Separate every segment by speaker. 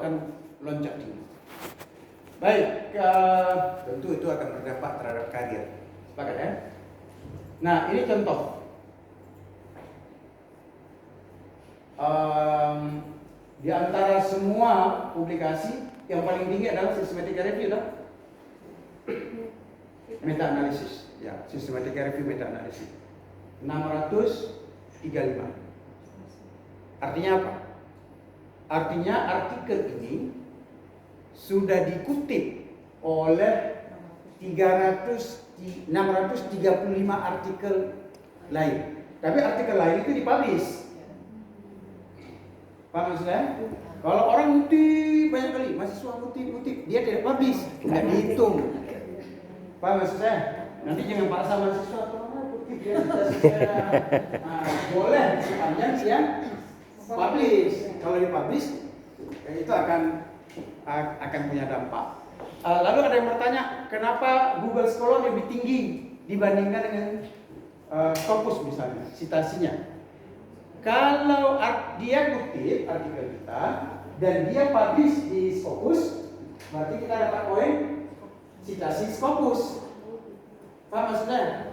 Speaker 1: akan loncat tinggi. Baik, tentu itu akan berdampak terhadap karir. Sepakat ya? Nah, ini contoh. Di antara semua publikasi yang paling tinggi adalah systematic review, meta-analisis. Ya, systematic review meta-analisis 635. Artinya apa? Artinya artikel ini sudah dikutip oleh 635 artikel lain. Tapi artikel lain itu dipublish. Paham maksudnya? Kalau orang ngutip banyak kali, mahasiswa ngutip, dia tidak publish, nggak dihitung. Paham maksudnya? Nanti jangan paksa mahasiswa kutip dia boleh sepanjang dia publish. Kalau dipublish, itu akan punya dampak. Lalu ada yang bertanya, kenapa Google Scholar lebih tinggi dibandingkan dengan Scopus misalnya, citasinya? Kalau dia kutip artikel kita dan dia publish di Scopus, berarti kita dapat poin citasi Scopus. Paham maksudnya?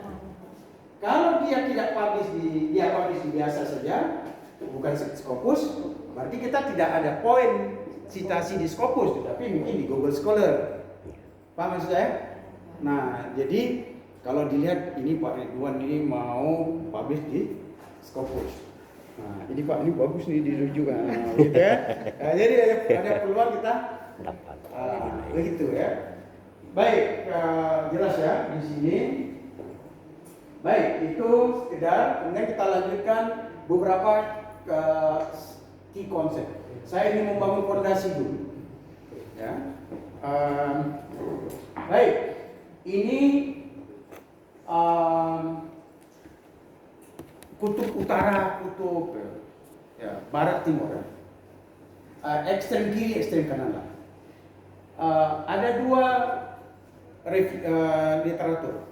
Speaker 1: Kalau dia tidak publish dia publish biasa saja, bukan Scopus, berarti kita tidak ada poin citasi di Scopus, tetapi mungkin di Google Scholar. Paham maksudnya? Nah, jadi kalau dilihat ini Pak Ridwan ini mau publish di Scopus. Nah, jadi Pak ini bagus nih dirujuk gitu ya. Nah, jadi ada peluang kita dapat. Begitu ya. Baik, jelas ya di sini. Baik, itu sekedar. Kemudian kita lanjutkan beberapa key konsep. Saya ingin membangun fondasi dulu. Ya. Baik, ini kutub utara, kutub barat timur, ekstrem kiri, ekstrem kanan. Ada dua literatur,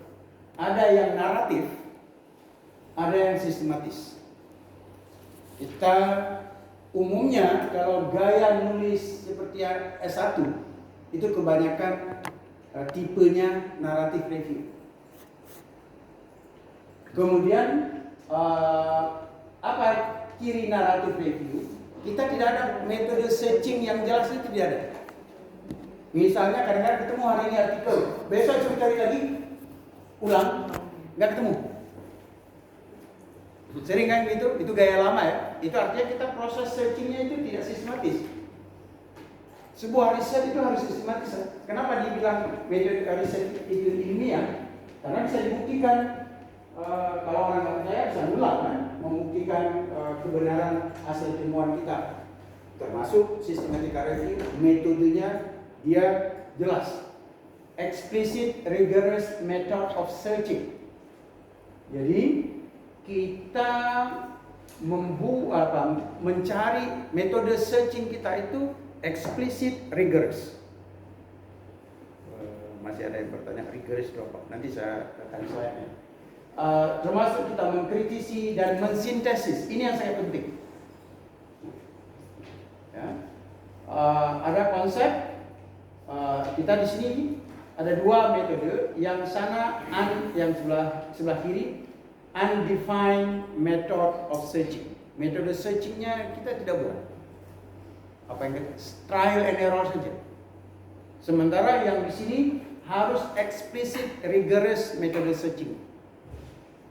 Speaker 1: ada yang naratif, ada yang sistematis. Kita umumnya kalau gaya nulis seperti S1 itu kebanyakan tipenya naratif review. Kemudian apa ciri naratif review? Kita tidak ada metode searching yang jelas, itu tidak ada. Misalnya kadang-kadang ketemu hari ini artikel, besok coba cari lagi, ulang, nggak ketemu. Sering kan gitu? Itu gaya lama ya. Itu artinya kita proses searchingnya itu tidak sistematis. Sebuah riset itu harus sistematis. Kenapa dibilang metode riset itu ilmiah? Karena bisa dibuktikan. Kalau orang nggak percaya bisa ngulang kan, membuktikan kebenaran hasil temuan kita. Termasuk systematic review, metodenya dia jelas. Explicit rigorous method of searching. Jadi kita mencari metode searching kita itu explicit rigorous. Masih ada yang bertanya rigorous itu apa? Nanti saya akan slide-nya. Termasuk kita mengkritisi dan mensintesis. Ini yang sangat penting. Ya. Ada konsep kita di sini ada dua metode. Yang sana yang sebelah kiri, undefined method of searching. Metode searchingnya kita tidak buat. Apa yang trial and error saja. Sementara yang di sini harus explicit rigorous metode searching.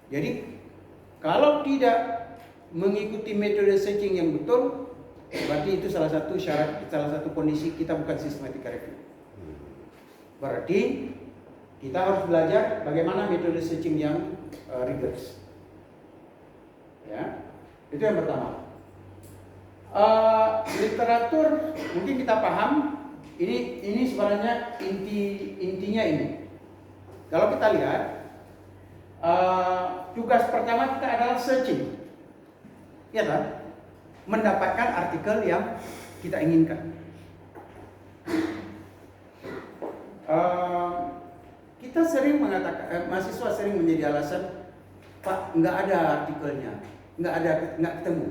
Speaker 1: Jadi kalau tidak mengikuti metode searching yang betul, berarti itu salah satu syarat, salah satu kondisi kita bukan systematic review. Berarti kita harus belajar bagaimana metode searching yang rigorous. Ya, itu yang pertama. Literatur mungkin kita paham. Ini sebenarnya intinya ini. Kalau kita lihat. Tugas pertama kita adalah searching, ya kan? Mendapatkan artikel yang kita inginkan. Kita sering mengatakan, mahasiswa sering menjadi alasan, Pak, nggak ada artikelnya, nggak ketemu,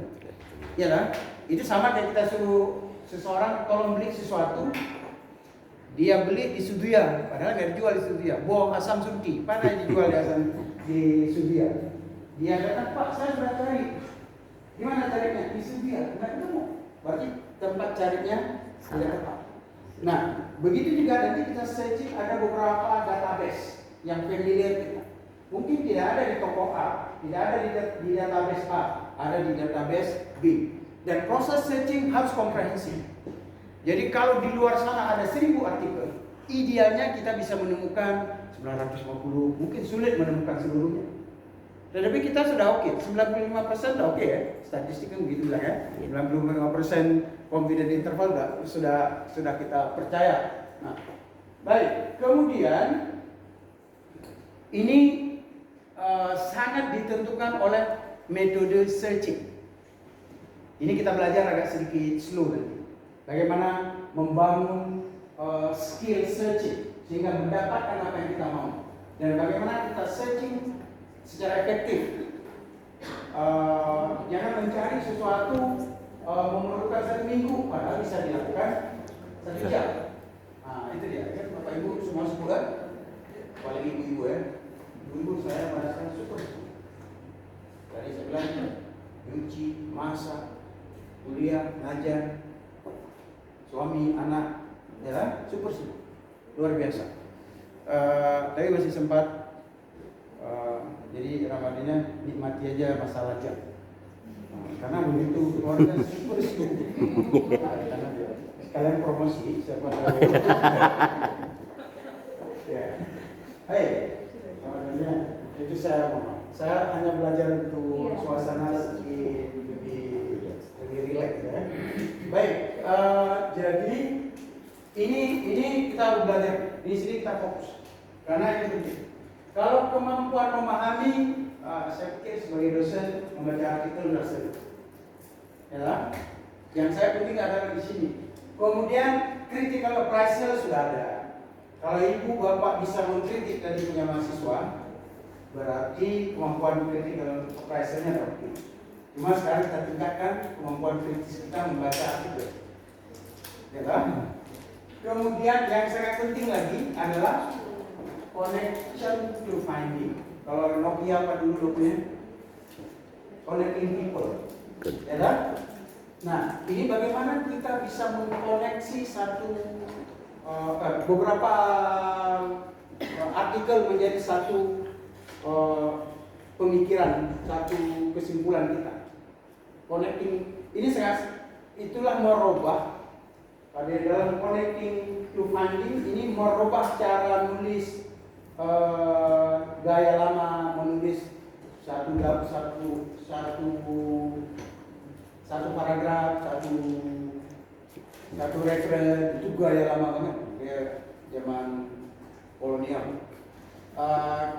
Speaker 1: ya kan? Itu sama kayak kita suruh seseorang tolong beli sesuatu, dia beli di Sudia, padahal nggak dijual di Sudia. Bohong asam sunti, mana yang dijual di Sudia? Dia datang, Pak, saya sudah cari. Gimana carinya? Di Sudia, nggak ketemu. Berarti tempat carinya tidak tepat. Nah, begitu juga nanti kita searching, ada beberapa database yang familiar kita. Mungkin tidak ada di toko A, tidak ada di database A, ada di database B. Dan proses searching harus komprehensif. Jadi kalau di luar sana ada 1000 artikel, idealnya kita bisa menemukan 950, mungkin sulit menemukan seluruhnya. Tetapi kita sudah oke, 95% sudah oke ya. Statistik kan begitulah ya. 95% confidence interval sudah kita percaya. Nah, baik. Kemudian ini sangat ditentukan oleh metode searching. Ini kita belajar agak sedikit slow nanti. Bagaimana membangun skill searching sehingga mendapatkan apa yang kita mau. Dan bagaimana kita searching secara efektif. Jangan mencari sesuatu memerlukan 1 minggu, padahal bisa dilakukan 1 jam. Nah, itu dia. Ya, Bapak Ibu semua sebulan, apalagi ibu-ibu ya. Ibu saya merasakan super. Dari saya bilang, nyuci, masak, kuliah, ngajar, suami, anak, ya super sih, luar biasa. Tapi masih sempat, jadi Ramadannya nikmati aja masalah jam. Karena begitu keluarga super sih. Sekalian promosi, siapa tahu. Ya, hai. Itu saya hanya belajar untuk suasana lebih rileks ya. Baik, jadi ini kita harus belajar. Di sini kita fokus karena itu penting. Kalau kemampuan memahami, saya pikir sebagai dosen membaca artikel sudah sering. Ya, yang saya penting adalah di sini. Kemudian critical appraisal sudah ada. Kalau ibu bapak bisa mengkritik tadi punya mahasiswa, berarti kemampuan critical appraisalnya ada. Cuma sekarang kita tingkatkan kemampuan kritis kita membaca artikel. Ya kan? Kemudian yang sangat penting lagi adalah connection to finding. Kalau Nokia apa dulu dokumennya? Connecting people. Ya kan? Nah, ini bagaimana kita bisa mengkoneksi beberapa artikel menjadi satu pemikiran, satu kesimpulan kita. Connecting ini itulah merubah pada dalam connecting to finding ini merubah cara nulis gaya lama menulis satu paragraf, satu referen, itu gaya lama banget, gaya zaman kolonial.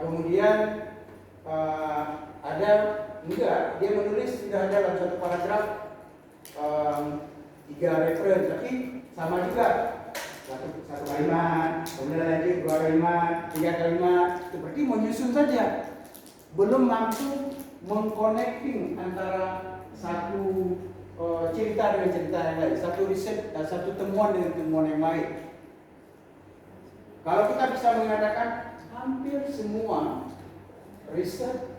Speaker 1: Kemudian ada enggak, dia menulis sudah ada dalam satu paragraf 3 referen, tapi sama juga satu kalimat, kemudian lagi 2 kalimat, 3 kalimat, seperti menyusun saja, belum mampu mengconnecting antara satu cerita dengan cerita yang lain, satu riset, satu temuan dengan temuan yang lain. Kalau kita bisa mengatakan hampir semua riset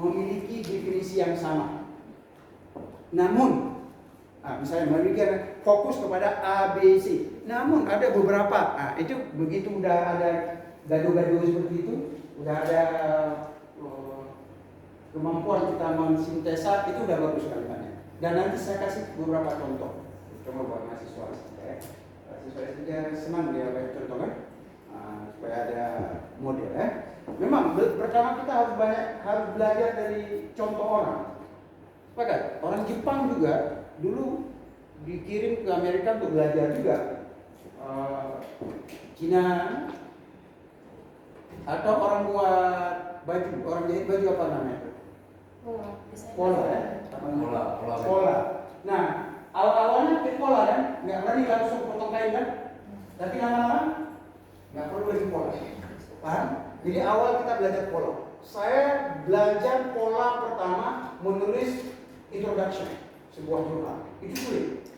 Speaker 1: memiliki definisi yang sama. Namun, misalnya mereka fokus kepada A, B, C. Namun ada beberapa, itu begitu udah ada gaduh-gaduh seperti itu, udah ada kemampuan kita mensintesa, itu udah bagus kalimatnya. Dan nanti saya kasih beberapa contoh, coba buat mahasiswa. Mahasiswa senang dia banyak contoh kan, supaya ada model ya. Memang pertama kita harus belajar dari contoh orang. Sepakat? Orang Jepang juga dulu dikirim ke Amerika untuk belajar juga. Cina atau orang buat baju, orang jahit baju apa namanya? Pola ya? Pola. Nah, awal-awalnya pakai pola kan, nggak berani langsung potong kain kan? Tapi lama-lama nggak perlu lagi pola. Paham? Jadi awal kita belajar pola. Saya belajar pola pertama menulis introduction. sebuah jurnal. Itu sulit.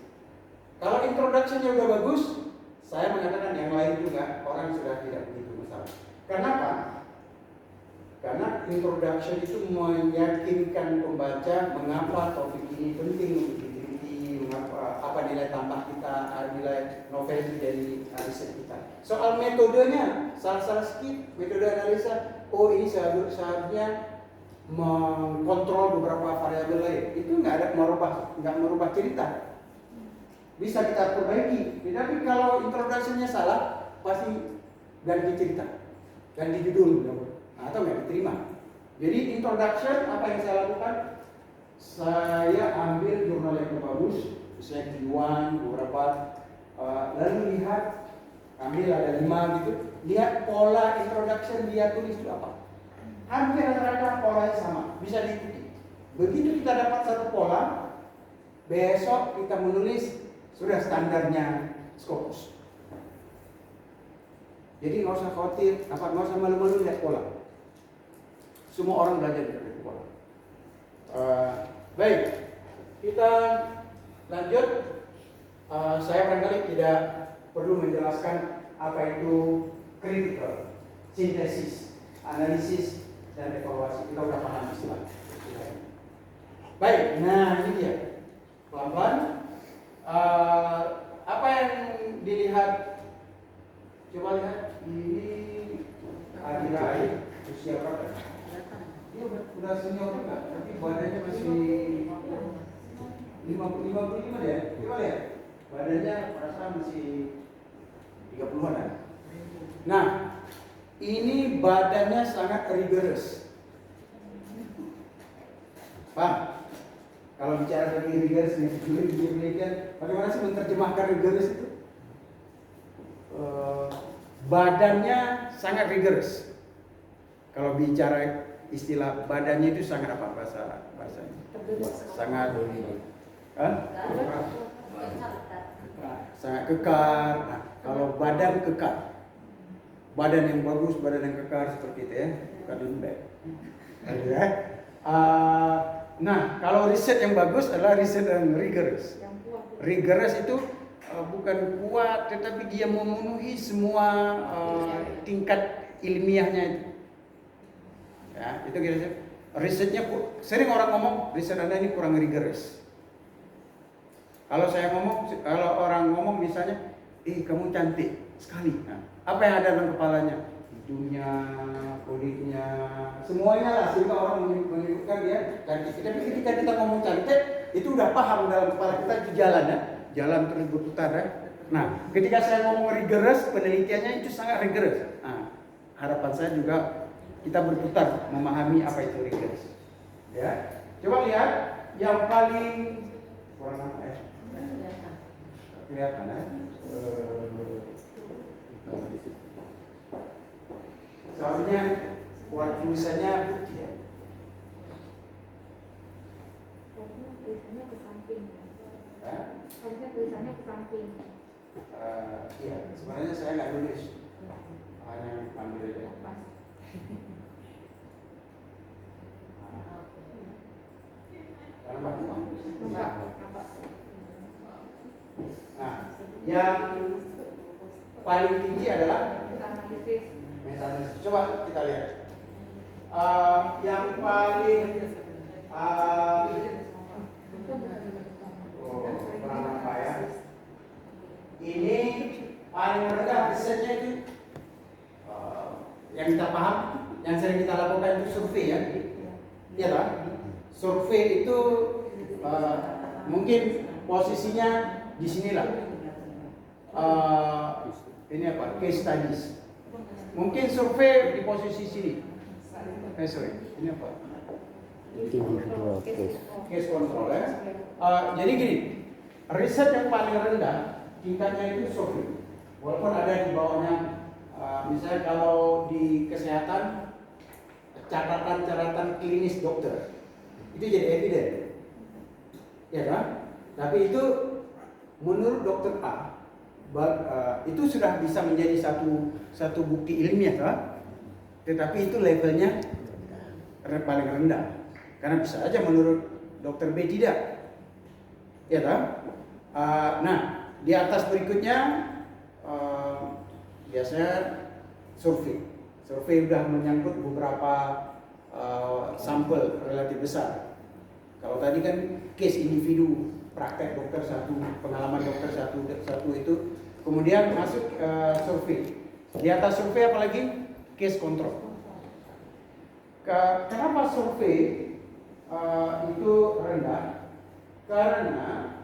Speaker 1: Kalau introduction-nya udah bagus, saya mengatakan yang lain juga orang sudah tidak begitu masalah. Kenapa? Karena introduction itu meyakinkan pembaca mengapa topik ini penting untuk diteliti, mengapa apa nilai tambah kita, nilai novel itu dari riset kita. Soal metodenya, salah sedikit metode analisa. Oh ini seharusnya mengkontrol beberapa variabel lain. Itu nggak merubah cerita. Bisa kita perbaiki. Tapi kalau introduction-nya salah, pasti ganti cerita, ganti judul, atau nggak diterima. Jadi introduction apa yang saya lakukan? Saya ambil jurnal yang bagus, saya Q1 beberapa, lalu lihat, ambil ada 5 gitu, lihat pola introduction dia tulis itu apa. Hampir rata-rata polanya sama, bisa diikuti. Begitu kita dapat satu pola, besok kita menulis sudah standarnya Scopus. Jadi nggak usah khawatir, nggak usah malu-malu lihat pola. Semua orang belajar dari pola. Baik, kita lanjut. Saya barangkali tidak perlu menjelaskan apa itu critical, sintesis, analisis, dan evaluasi. Kita udah paham istilah. Baik, nah ini dia. Pelan-pelan. Apa yang dilihat? Coba lihat ini Adira usia berapa? Dia udah senior juga, tapi badannya masih 55 ya. Coba lihat, badannya perasaan masih 30-an. Nah, ini badannya sangat rigorous. Paham? Kalau bicara tentang rigorous, bagaimana sih menerjemahkan rigorous itu? Badannya sangat rigorous. Kalau bicara istilah badannya itu sangat apa bahasanya? Sangat sangat kekar. Nah, kalau badan kekar, badan yang bagus, badan yang kekar seperti itu ya, bukan lembek. Nah, kalau riset yang bagus adalah riset yang rigorous. Rigorous itu bukan kuat, tetapi dia memenuhi semua tingkat ilmiahnya itu. Ya, itu kira-kira risetnya. Sering orang ngomong riset Anda ini kurang rigorous. Kalau orang ngomong misalnya, kamu cantik sekali. Nah, apa yang ada dalam kepalanya? Hidungnya, kulitnya, semuanya lah, sehingga orang menyebutkan dia cantik. Tapi ketika kita ngomong cantik, itu udah paham dalam kepala kita itu jalan ya. Jalan terus berputar ya. Nah, ketika saya ngomong rigorous, penelitiannya itu sangat rigorous. Nah, harapan saya juga kita berputar memahami apa itu rigorous. Ya, coba lihat yang paling kurang apa ya? Kelihatan ya. Soalnya buat tulisannya putih ya.
Speaker 2: Tulisannya ke samping. Harusnya tulisannya ke samping.
Speaker 1: Iya, sebenarnya saya nggak nulis, hanya ambil aja. Nah, yang paling tinggi adalah meta-analisis. Coba kita lihat. Yang paling kurang apa ya? Ini paling rendah risetnya itu yang kita paham, yang sering kita lakukan itu survei ya. Iya kan? Survei itu mungkin posisinya di sinilah. Ini apa? Case studies. Mungkin survei di posisi sini. Ini apa? Case control ya. Jadi gini, riset yang paling rendah tingkatnya itu survei. Walaupun ada di bawahnya, misalnya kalau di kesehatan catatan klinis dokter itu jadi evident, ya kan? Tapi itu menurut dokter A, itu sudah bisa menjadi satu bukti ilmiah, kan? Tetapi itu levelnya paling rendah, karena bisa aja menurut dokter B tidak. Ya kan? Nah, di atas berikutnya biasanya survei. Survei sudah menyangkut beberapa sampel relatif besar. Kalau tadi kan case individu, praktek dokter satu, pengalaman dokter satu itu, kemudian masuk survei. Di atas survei apalagi case control. Kenapa survei itu rendah? Karena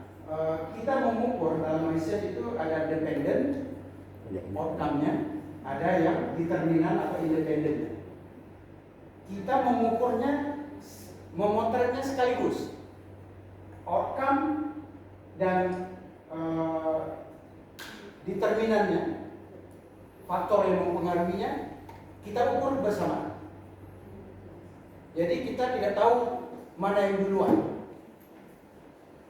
Speaker 1: kita mengukur dalam riset itu ada dependent outcome-nya, ada yang determinan atau independen. Kita mengukurnya, memotretnya sekaligus, outcome dan determinannya, faktor yang mempengaruhinya, kita ukur bersama. Jadi kita tidak tahu mana yang duluan.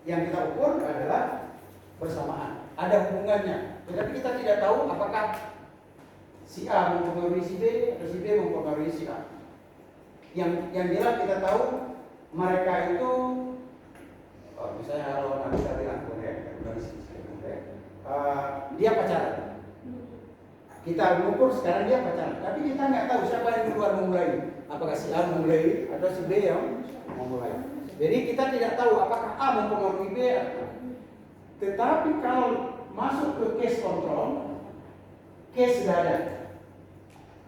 Speaker 1: Yang kita ukur adalah bersamaan, ada hubungannya. Tetapi kita tidak tahu apakah si A mempengaruhi si B atau si B mempengaruhi si A. Yang jelas kita tahu mereka itu, misalnya kalau nanti kita bilang dia pacaran. Kita mengukur sekarang dia pacaran, tapi kita nggak tahu siapa yang duluan memulai. Apakah si A memulai atau si B yang memulai. Jadi kita tidak tahu apakah A mempengaruhi B atau. Tetapi kalau masuk ke case control, case sudah ada.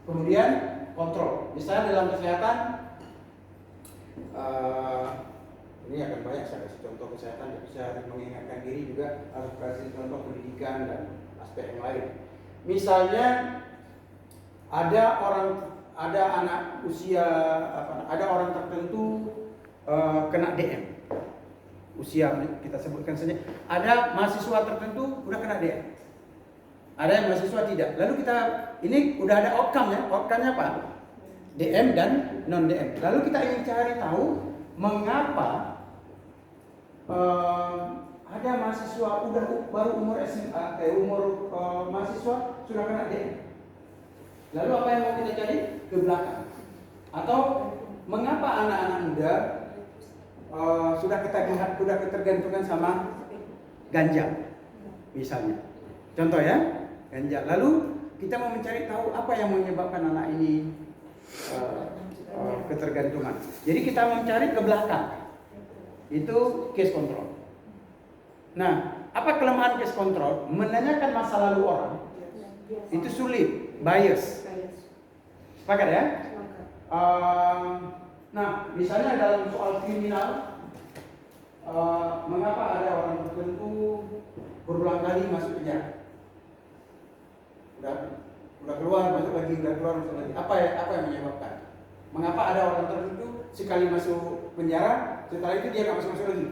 Speaker 1: Kemudian kontrol. Misalnya dalam kesehatan, ini akan banyak saya kasih contoh kesehatan, tapi saya harus mengingatkan diri juga harus kasih contoh pendidikan dan aspek yang lain. Misalnya ada anak usia ada orang tertentu kena DM. Usia kita sebutkan saja. Ada mahasiswa tertentu udah kena DM. Ada yang mahasiswa tidak. Lalu kita ini udah ada outcome-nya. Outcome-nya apa? DM dan non DM. Lalu kita ingin cari tahu mengapa ada mahasiswa baru umur SMA, mahasiswa sudah kena DM. Lalu apa yang mau kita cari? Ke belakang. Atau mengapa anak-anak muda sudah ketergantungan sama ganja, misalnya. Contoh ya, ganja. Lalu kita mau mencari tahu apa yang menyebabkan anak ini ketergantungan. Jadi kita mencari ke belakang. Itu case control. Nah, apa kelemahan case control? Menanyakan masa lalu orang itu sulit, bias. Sepakat ya? Nah, misalnya dalam soal kriminal, mengapa ada orang tertentu berulang kali masuk penjara? Udah keluar, masuk lagi, udah keluar, masuk lagi. Apa yang menyebabkan? Mengapa ada orang tertentu sekali masuk penjara, setelah itu dia nggak masuk lagi?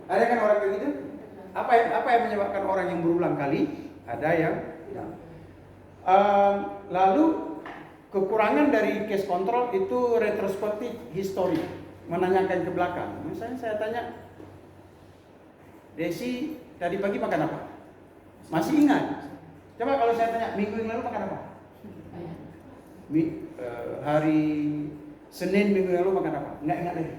Speaker 1: Ada kan orang kayak gitu? Apa yang menyebabkan orang yang berulang kali? Ada yang tidak. Lalu kekurangan dari case control itu retrospektif history, menanyakan ke belakang. Misalnya saya tanya, Desi tadi pagi makan apa? Masih ingat? Coba kalau saya tanya, minggu yang lalu makan apa? Hari Senin minggu yang lalu makan apa? Nggak ingat lagi.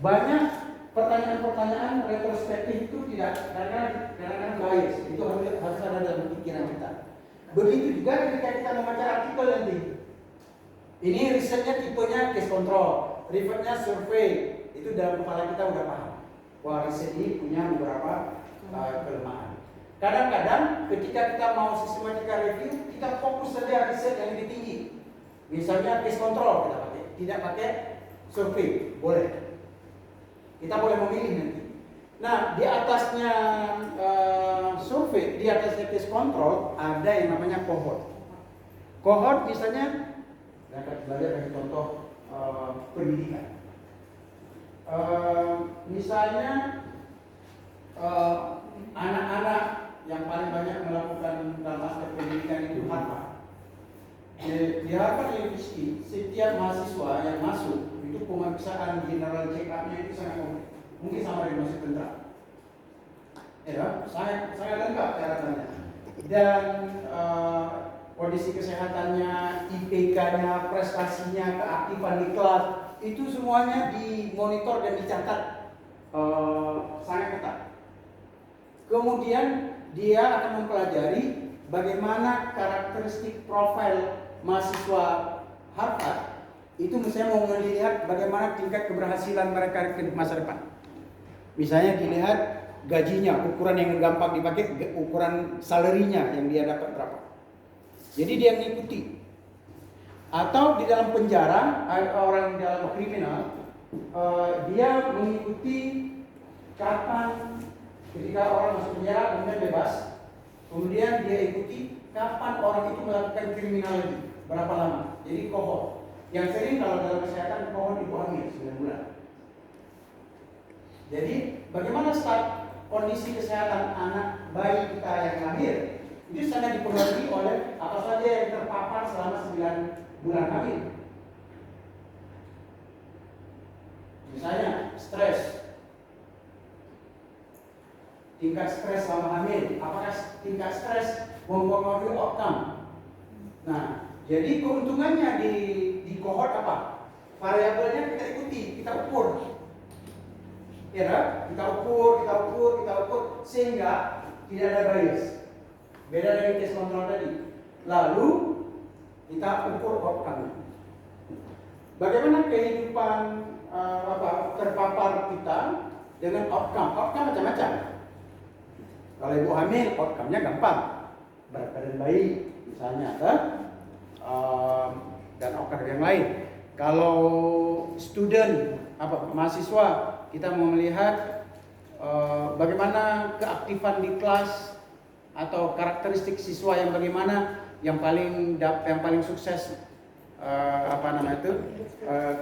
Speaker 1: Banyak pertanyaan-pertanyaan retrospektif itu tidak, kadang-kadang bias. Itu harus ada dalam pikiran kita. Begitu juga ketika kita membaca artikel nanti. Ini risetnya tipenya case control, risetnya survei. Itu dalam kepala kita udah paham. Wah, riset ini punya beberapa kelemahan. Kadang-kadang ketika kita mau sistematika review, kita fokus saja riset yang lebih tinggi. Misalnya case control kita pakai, tidak pakai survei, boleh. Kita boleh memilih nanti. Nah, di atasnya survei, di atasnya case control ada yang namanya cohort. Cohort misalnya, saya akan belajar dari contoh pendidikan. Misalnya anak-anak yang paling banyak melakukan dalam aspek pendidikan itu Harvard. Di Harvard University, setiap mahasiswa yang masuk itu pemeriksaan general check-up-nya itu sangat komplit. Mungkin sama dengan masuk tentara. Ya, saya lengkap catatannya. Dan kondisi kesehatannya, IPK-nya, prestasinya, keaktifan di kelas, itu semuanya dimonitor dan dicatat sangat ketat. Kemudian dia akan mempelajari bagaimana karakteristik profil mahasiswa Harvard itu, misalnya mau melihat bagaimana tingkat keberhasilan mereka ke masa depan. Misalnya dilihat gajinya, ukuran yang gampang dipakai, ukuran salarinya yang dia dapat berapa. Jadi dia mengikuti. Atau di dalam penjara, orang dalam kriminal, dia mengikuti kapan ketika orang masuk penjara kemudian bebas, kemudian dia ikuti kapan orang itu melakukan kriminal lagi, berapa lama. Jadi kohort. Yang sering kalau dalam kesehatan kohort ibu hamil 9 bulan. Jadi bagaimana start kondisi kesehatan anak bayi kita yang lahir itu sangat dipengaruhi oleh apa saja yang terpapar selama 9 bulan hamil. Misalnya stres, tingkat stres selama hamil, apakah tingkat stres mempengaruhi outcome? Nah, jadi keuntungannya di kohort apa? Variabelnya kita ikuti, kita ukur. Ya, kita ukur sehingga tidak ada bias. Beda dari tes kontrol tadi. Lalu kita ukur outcome. Bagaimana kehidupan terpapar kita dengan outcome? Outcome macam-macam. Kalau ibu hamil, outcome-nya gampang, berat badan bayi misalnya, dan outcome yang lain. Kalau student, mahasiswa, kita mau melihat bagaimana keaktifan di kelas atau karakteristik siswa yang bagaimana yang paling sukses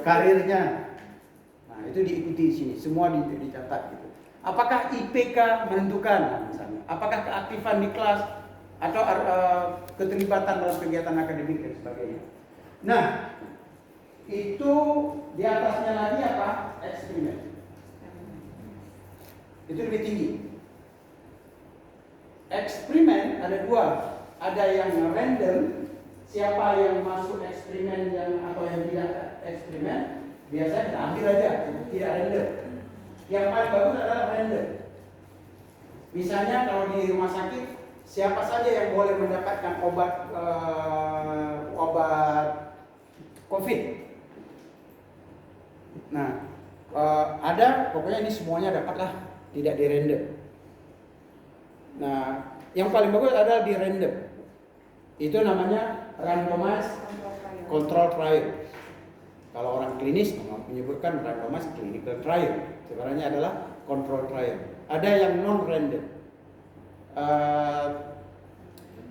Speaker 1: karirnya. Nah, itu diikuti di sini, semua dicatat gitu. Apakah IPK menentukan misalnya? Apakah keaktifan di kelas atau keterlibatan dalam kegiatan akademik dan sebagainya. Nah, itu di atasnya lagi apa? Eksperimen. Itu lebih tinggi. Eksperimen ada dua, ada yang random, siapa yang masuk eksperimen atau yang tidak eksperimen, biasanya kita ambil aja, tidak random. Yang paling bagus adalah random. Misalnya kalau di rumah sakit, siapa saja yang boleh mendapatkan obat COVID. Nah, ada, pokoknya ini semuanya dapatlah, tidak di random. Nah, yang paling bagus adalah di random. Itu namanya randomized control trial. Kalau orang klinis menyebutkan randomized clinical trial, sebenarnya adalah control trial. Ada yang non random.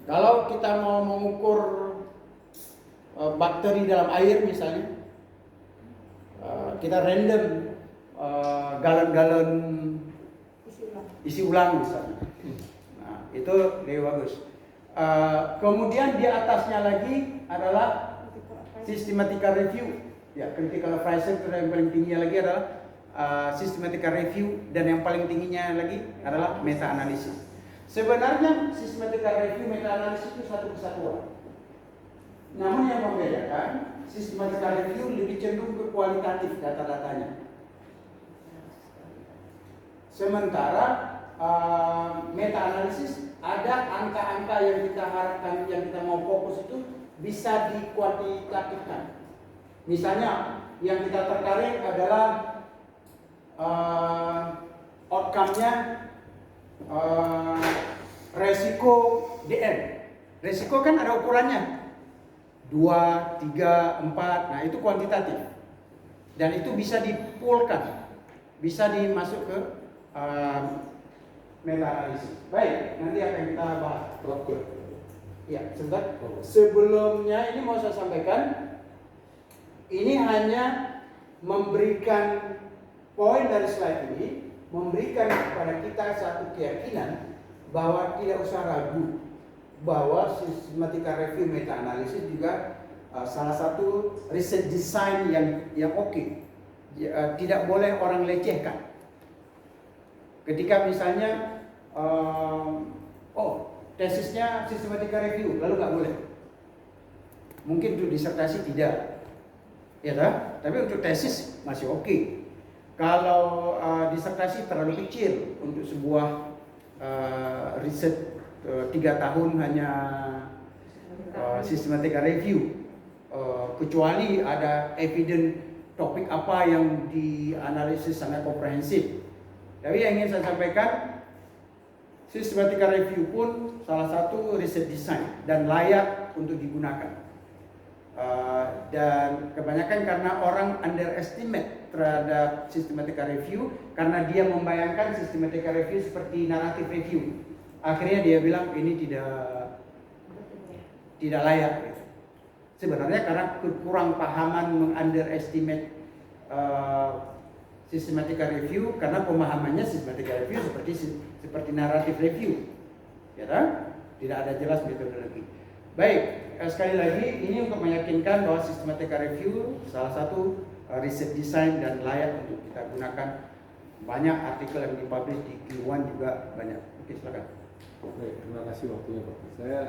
Speaker 1: Kalau kita mau mengukur bakteri dalam air misalnya, kita random galon-galon isi ulang misalnya. Nah, itu lebih bagus. Kemudian di atasnya lagi adalah systematical review. Ya, critical appraisal itu yang paling tingginya lagi adalah systematical review, dan yang paling tingginya lagi adalah meta analisis. Sebenarnya systematical review, meta analisis itu satu kesatuan. Namun yang membedakan, systematical review lebih cenderung ke kualitatif data-datanya. Sementara meta analisis ada angka-angka yang kita harapkan, yang kita mau fokus itu bisa dikuantitatifkan. Misalnya yang kita tertarik adalah outcome-nya resiko DN. Resiko kan ada ukurannya 2, 3, 4. Nah, itu kuantitatif. Dan itu bisa dipulkan, bisa dimasuk ke meta analisis. Baik, nanti akan kita bahas. Ya, sebentar. Sebelumnya ini mau saya sampaikan, ini hanya memberikan poin dari slide ini, memberikan kepada kita satu keyakinan bahwa tidak usah ragu bahwa systematica review meta analisis juga salah satu riset design yang oke. Tidak boleh orang lecehkan. Ketika misalnya tesisnya systematica review, lalu nggak boleh. Mungkin untuk disertasi tidak. Ya kan? Tapi untuk tesis masih oke. Kalau disertasi terlalu kecil untuk sebuah riset 3 tahun hanya systematic review, kecuali ada evidence topik apa yang dianalisis sangat komprehensif. Tapi yang ingin saya sampaikan, systematic review pun salah satu riset design dan layak untuk digunakan. Dan kebanyakan karena orang underestimate terhadap systematic review, karena dia membayangkan systematic review seperti narrative review. Akhirnya dia bilang ini tidak layak. Sebenarnya karena kurang pahaman mengunderestimate systematic review, karena pemahamannya systematic review seperti narrative review, ya kan? Tidak ada jelas metodologi. Baik, sekali lagi ini untuk meyakinkan bahwa systematic review salah satu riset design dan layak untuk kita gunakan. Banyak artikel yang dipublish di Q1 juga banyak. Oke, silakan.
Speaker 3: Baik, terima kasih waktunya Pak. Saya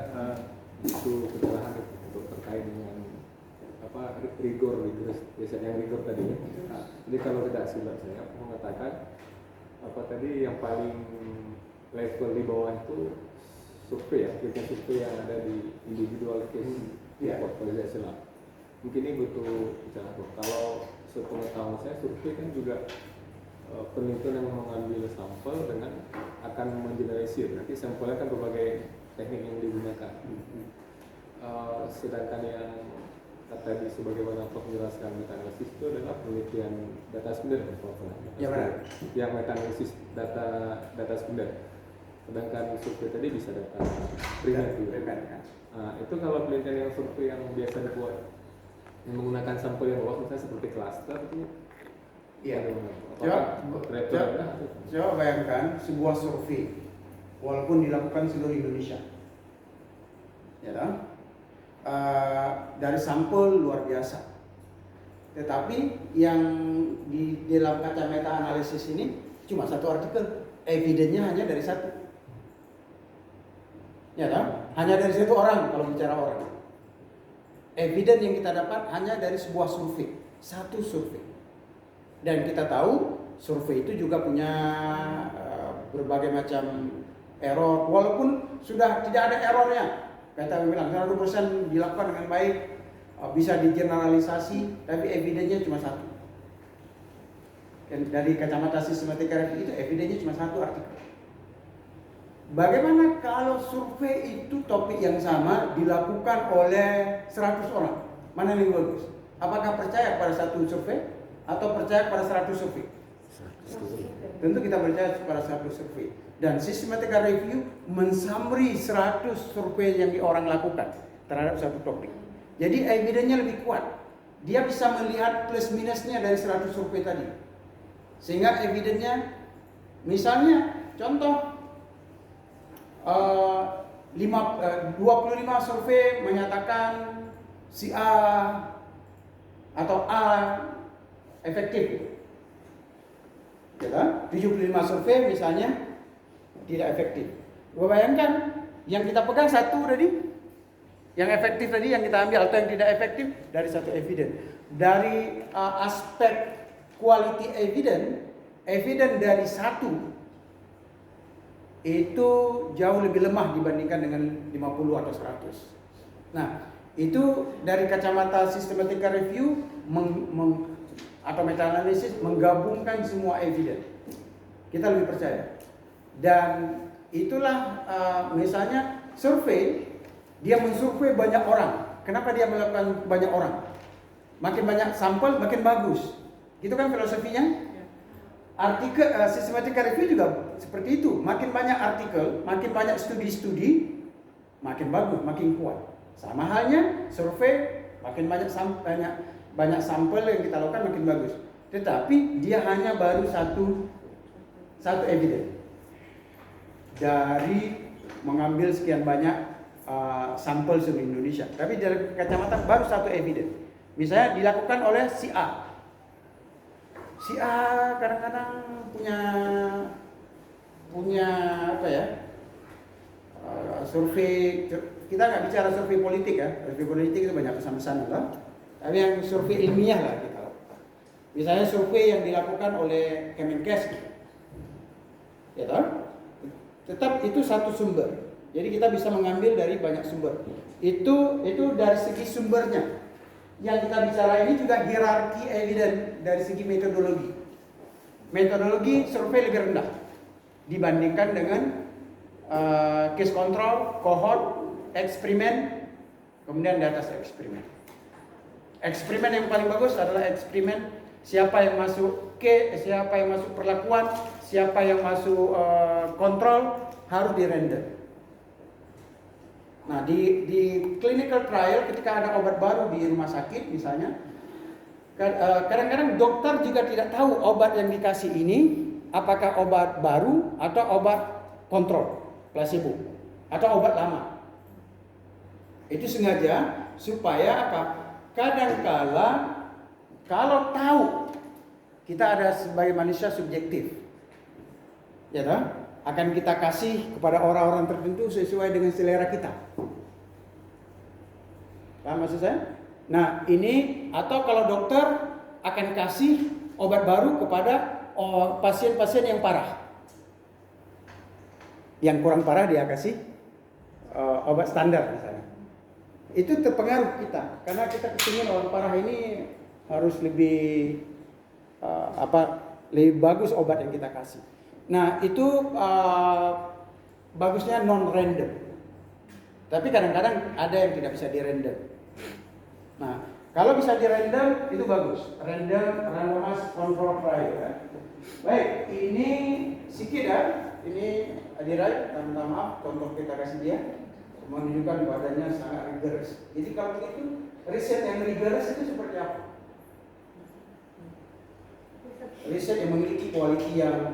Speaker 3: itu kecerahan untuk terkait dengan rigor riset yang rigor tadi. Jadi kalau tidak silap saya mengatakan tadi yang paling level di bawah itu survei survei yang ada di individual case report kalau tidak silap. Mungkin ini butuh bicara. Kalau sepengetahuan saya survei kan juga penelitian yang mengambil sampel dengan akan mengeneralisir. Nanti sampelnya kan berbagai teknik yang digunakan. Sedangkan yang tadi sebagaimana Prof menjelaskan meta-analisis itu adalah penelitian data sekunder,
Speaker 1: Ya benar.
Speaker 3: Yang meta-analisis data sekunder. Sedangkan survei tadi bisa data primer juga. Itu kalau penelitian yang survei yang biasa dibuat yang menggunakan sampel yang luas, misalnya seperti cluster itu.
Speaker 1: Iya. Coba bayangkan sebuah survei, walaupun dilakukan seluruh Indonesia, ya kan? Dari sampel luar biasa. Tetapi yang di dalam kacamata analisis ini cuma satu artikel, evidennya hanya dari satu. Ya kan? Hanya dari satu orang kalau bicara orang. Eviden yang kita dapat hanya dari sebuah survei, satu survei. Dan kita tahu survei itu juga punya berbagai macam error, walaupun sudah tidak ada errornya. Kata bilang 100% dilakukan dengan baik, bisa digeneralisasi, tapi evidennya cuma satu. Dan dari kacamata systematic review itu evidennya cuma satu artikel. Bagaimana kalau survei itu topik yang sama dilakukan oleh 100 orang? Mana yang lebih bagus? Apakah percaya pada satu survei atau percaya pada 100 survei? Tentu kita percaya pada 100 survei. Dan systematic review mensummary 100 survei yang orang lakukan terhadap satu topik. Jadi evidennya lebih kuat. Dia bisa melihat plus minusnya dari 100 survei tadi. Sehingga evidennya, misalnya contoh 25 survei menyatakan si A atau A efektif. Ya kan? 75 survei misalnya tidak efektif. Bayangkan yang kita pegang satu tadi, yang efektif tadi yang kita ambil, atau yang tidak efektif dari satu evidence. Dari aspek quality evidence dari satu itu jauh lebih lemah dibandingkan dengan 50 atau 100. Nah, itu dari kacamata systematic review atau meta-analisis menggabungkan semua evidence. Kita lebih percaya. Dan itulah misalnya survei, dia mensurvei banyak orang. Kenapa dia melakukan banyak orang? Makin banyak sampel makin bagus. Itu kan filosofinya. Artikel systematic review juga seperti itu. Makin banyak artikel, makin banyak studi-studi, makin bagus, makin kuat. Sama halnya survei, makin banyak sampel yang kita lakukan makin bagus. Tetapi dia hanya baru satu evidence dari mengambil sekian banyak sampel seluruh Indonesia. Tapi dari kacamata baru satu evidence. Misalnya dilakukan oleh si A. Si A kadang-kadang punya apa ya? Survei, kita nggak bicara survei politik ya. Survei politik itu banyak pesan-pesan lah. Tapi yang survei ilmiah lah kita. Misalnya survei yang dilakukan oleh Kemenkes, gitu. Ya toh? tetap itu satu sumber. Jadi kita bisa mengambil dari banyak sumber. Itu dari segi sumbernya. Yang kita bicara ini juga hierarki evidence dari segi metodologi. Metodologi survei lebih rendah dibandingkan dengan case control, cohort, eksperimen, kemudian di atas eksperimen. Eksperimen yang paling bagus adalah eksperimen siapa yang masuk siapa yang masuk perlakuan, siapa yang masuk kontrol harus di render. Nah di clinical trial ketika ada obat baru di rumah sakit misalnya, kadang-kadang dokter juga tidak tahu obat yang dikasih ini apakah obat baru atau obat kontrol, placebo, atau obat lama. Itu sengaja supaya apa? Kadangkala kalau tahu kita ada sebagai manusia subjektif, ya toh, akan kita kasih kepada orang-orang tertentu sesuai dengan selera kita. Paham maksud saya? Nah ini atau kalau dokter akan kasih obat baru kepada pasien-pasien yang parah, yang kurang parah dia kasih obat standar misalnya. Itu terpengaruh kita karena kita kepingin orang parah ini harus lebih lebih bagus obat yang kita kasih. Nah itu bagusnya non random. Tapi kadang-kadang ada yang tidak bisa di random. Nah kalau bisa di random itu bagus. Randomized control trial. Ya. Baik, ini sikit ya. Ini Adirai, minta maaf contoh kita kasih dia. Menunjukkan badannya sangat rigorous. Jadi kalau begitu riset yang rigorous itu seperti apa? Riset yang memiliki quality yang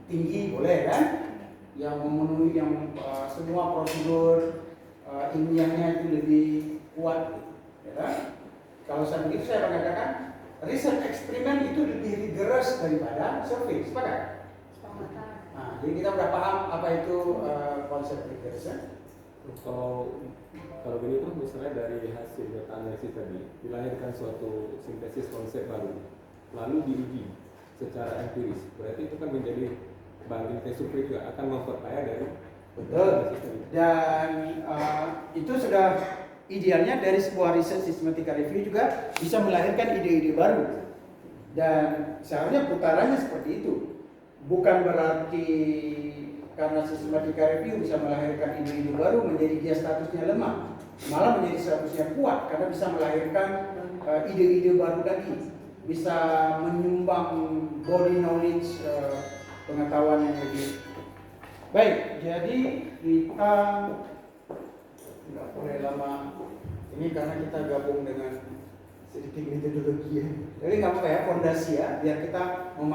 Speaker 1: tinggi boleh kan? Yang memenuhi yang semua prosedur ilmiahnya itu lebih kuat, ya kan? Kalau saya begitu saya mengatakan riset eksperimen itu lebih rigorous daripada survei. Sepakat? Nah, jadi kita sudah paham apa itu konsep rigorous ya?
Speaker 3: Kalau gini tuh misalnya dari hasil data analisis tadi dilahirkan suatu sintesis konsep baru lalu diuji secara empiris, berarti itu kan menjadi bahan ilmiah survei juga akan memperkaya dari
Speaker 1: betul. Dan itu sudah idealnya dari sebuah riset sistematika review juga bisa melahirkan ide-ide baru. Dan seharusnya putarannya seperti itu. Bukan berarti karena sistematika review bisa melahirkan ide-ide baru menjadi dia statusnya lemah, malah menjadi statusnya kuat karena bisa melahirkan ide-ide baru lagi, bisa menyumbang body knowledge, pengetahuan yang lebih baik. Jadi kita nggak boleh lama ini karena kita gabung dengan sedikit metodologi ya. Jadi nggak apa-apa ya, fondasi ya, biar kita